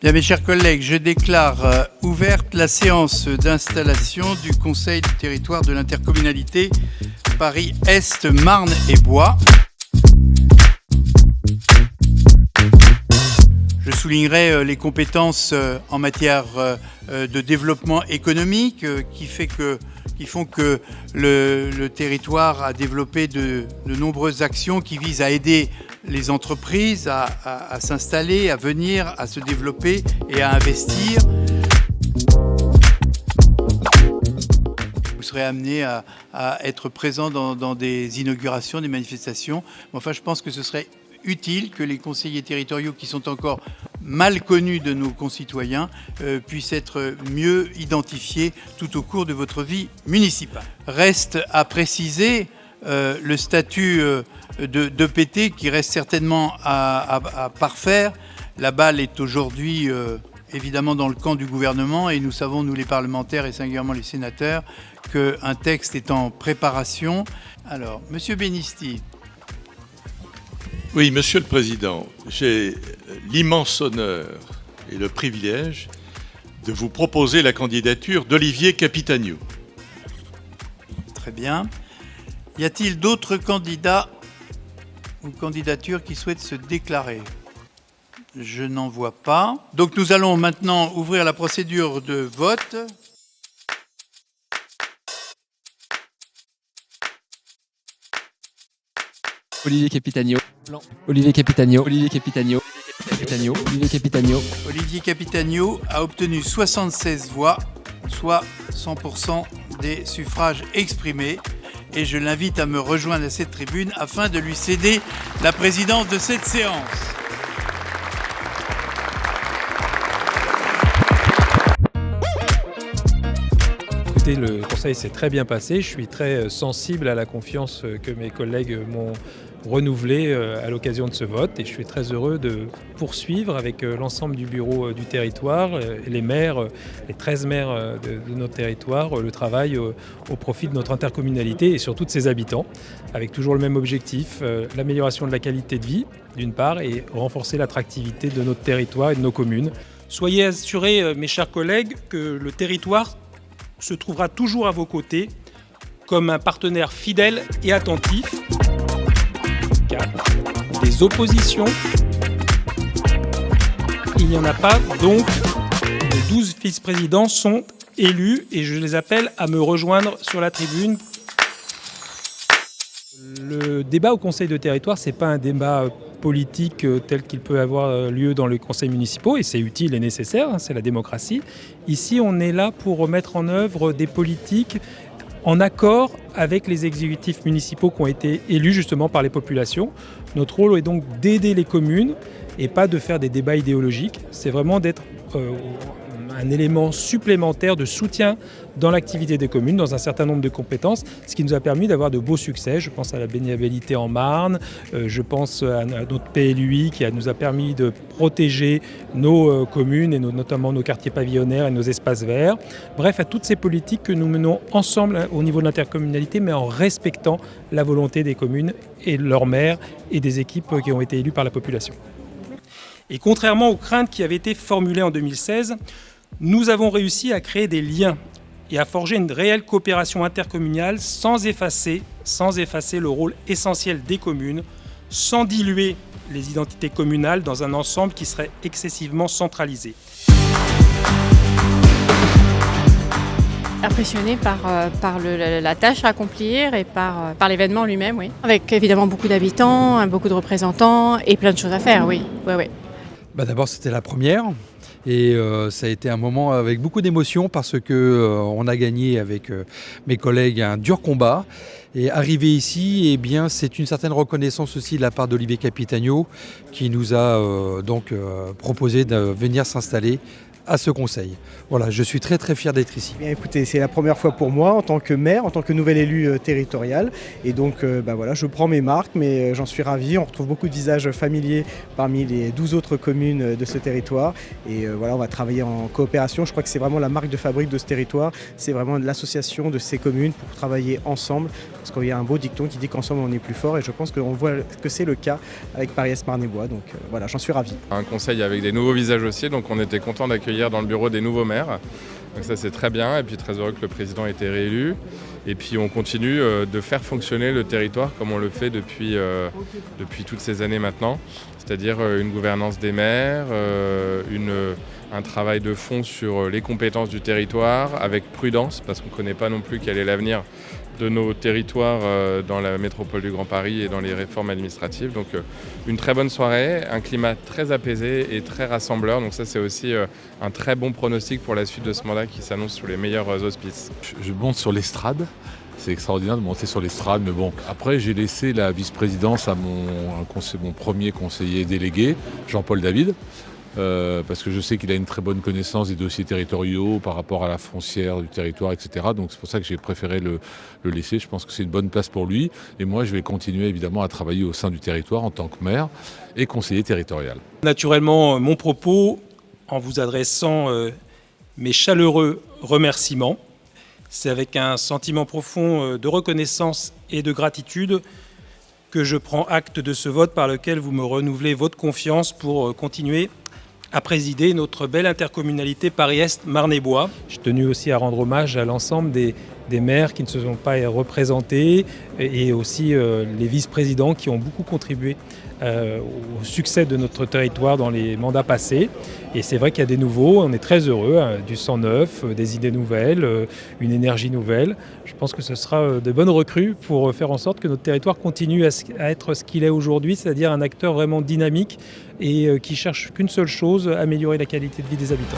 Bien, mes chers collègues, je déclare ouverte la séance d'installation du Conseil du territoire de l'intercommunalité Paris-Est, Marne et Bois. Je soulignerai les compétences en matière de développement économique qui font que le territoire a développé de nombreuses actions qui visent à aider les entreprises à s'installer, à venir, à se développer et à investir. Vous serez amené à être présent dans des inaugurations, des manifestations. Enfin, je pense que ce serait utile que les conseillers territoriaux qui sont encore mal connus de nos concitoyens puissent être mieux identifiés tout au cours de votre vie municipale. Reste à préciser le statut d'EPT qui reste certainement à parfaire. La balle est aujourd'hui évidemment dans le camp du gouvernement et nous savons, nous les parlementaires et singulièrement les sénateurs, qu'un texte est en préparation. Alors, Monsieur Benisti. Oui, Monsieur le Président, j'ai l'immense honneur et le privilège de vous proposer la candidature d'Olivier Capitagno. Très bien. Y a-t-il d'autres candidats ou candidatures qui souhaitent se déclarer ? Je n'en vois pas. Donc nous allons maintenant ouvrir la procédure de vote. Olivier Capitagno. Olivier Capitagno. Olivier Capitagno. Olivier Capitagno. Olivier Capitagno a obtenu 76 voix, soit 100% des suffrages exprimés. Et je l'invite à me rejoindre à cette tribune afin de lui céder la présidence de cette séance. Écoutez, le conseil s'est très bien passé. Je suis très sensible à la confiance que mes collègues m'ont renouvelée à l'occasion de ce vote. Et je suis très heureux de poursuivre avec l'ensemble du bureau du territoire, les maires, les 13 maires de notre territoire, le travail au profit de notre intercommunalité et surtout de ses habitants, avec toujours le même objectif, l'amélioration de la qualité de vie, d'une part, et renforcer l'attractivité de notre territoire et de nos communes. Soyez assurés, mes chers collègues, que le territoire se trouvera toujours à vos côtés comme un partenaire fidèle et attentif. Car des oppositions, il n'y en a pas, donc les 12 vice-présidents sont élus et je les appelle à me rejoindre sur la tribune. Le débat au conseil de territoire, ce n'est pas un débat politique tel qu'il peut avoir lieu dans les conseils municipaux, et c'est utile et nécessaire, c'est la démocratie. Ici, on est là pour mettre en œuvre des politiques en accord avec les exécutifs municipaux qui ont été élus justement par les populations. Notre rôle est donc d'aider les communes et pas de faire des débats idéologiques. C'est vraiment d'être un élément supplémentaire de soutien dans l'activité des communes, dans un certain nombre de compétences, ce qui nous a permis d'avoir de beaux succès. Je pense à la baignabilité en Marne, je pense à notre PLUI qui nous a permis de protéger nos communes et notamment nos quartiers pavillonnaires et nos espaces verts. Bref, à toutes ces politiques que nous menons ensemble au niveau de l'intercommunalité, mais en respectant la volonté des communes et de leurs maires et des équipes qui ont été élues par la population. Et contrairement aux craintes qui avaient été formulées en 2016, nous avons réussi à créer des liens et à forger une réelle coopération intercommunale sans effacer le rôle essentiel des communes, sans diluer les identités communales dans un ensemble qui serait excessivement centralisé. Impressionné par la tâche à accomplir et par l'événement lui-même, oui. Avec évidemment beaucoup d'habitants, beaucoup de représentants et plein de choses à faire, oui. D'abord, c'était la première. Et ça a été un moment avec beaucoup d'émotion parce qu'on a gagné avec mes collègues un dur combat. Et arrivé ici, eh bien, c'est une certaine reconnaissance aussi de la part d'Olivier Capitagno qui nous a proposé de venir s'installer à ce conseil. Voilà, je suis très très fier d'être ici. Bien, écoutez, c'est la première fois pour moi en tant que maire, en tant que nouvel élu territorial. Et donc voilà, je prends mes marques, mais j'en suis ravi. On retrouve beaucoup de visages familiers parmi les 12 autres communes de ce territoire. Et voilà, on va travailler en coopération. Je crois que c'est vraiment la marque de fabrique de ce territoire. C'est vraiment l'association de ces communes pour travailler ensemble. Parce qu'il y a un beau dicton qui dit qu'ensemble on est plus fort. Et je pense qu'on voit que c'est le cas avec Paris-Est Marne-et-Bois. Donc voilà, j'en suis ravi. Un conseil avec des nouveaux visages aussi, donc on était content d'accueillir dans le bureau des nouveaux maires. Donc ça c'est très bien, et puis très heureux que le président ait été réélu. Et puis on continue de faire fonctionner le territoire comme on le fait depuis toutes ces années maintenant. C'est-à-dire une gouvernance des maires, un travail de fond sur les compétences du territoire avec prudence, parce qu'on ne connaît pas non plus quel est l'avenir de nos territoires dans la métropole du Grand Paris et dans les réformes administratives. Donc une très bonne soirée, un climat très apaisé et très rassembleur. Donc ça c'est aussi un très bon pronostic pour la suite de ce mandat qui s'annonce sous les meilleurs auspices. Je monte sur l'estrade. C'est extraordinaire de monter sur l'estrade, mais bon. Après, j'ai laissé la vice-présidence à mon premier conseiller délégué, Jean-Paul David, parce que je sais qu'il a une très bonne connaissance des dossiers territoriaux par rapport à la foncière du territoire, etc. Donc c'est pour ça que j'ai préféré le laisser. Je pense que c'est une bonne place pour lui. Et moi, je vais continuer évidemment à travailler au sein du territoire en tant que maire et conseiller territorial. Naturellement, mon propos en vous adressant mes chaleureux remerciements. C'est avec un sentiment profond de reconnaissance et de gratitude que je prends acte de ce vote par lequel vous me renouvelez votre confiance pour continuer à présider notre belle intercommunalité Paris-Est Marne-et-Bois. J'ai tenu aussi à rendre hommage à l'ensemble des maires qui ne se sont pas représentés et aussi les vice-présidents qui ont beaucoup contribué au succès de notre territoire dans les mandats passés. Et c'est vrai qu'il y a des nouveaux, on est très heureux, du sang neuf, des idées nouvelles, une énergie nouvelle. Je pense que ce sera de bonnes recrues pour faire en sorte que notre territoire continue à être ce qu'il est aujourd'hui, c'est-à-dire un acteur vraiment dynamique et qui cherche qu'une seule chose, améliorer la qualité de vie des habitants.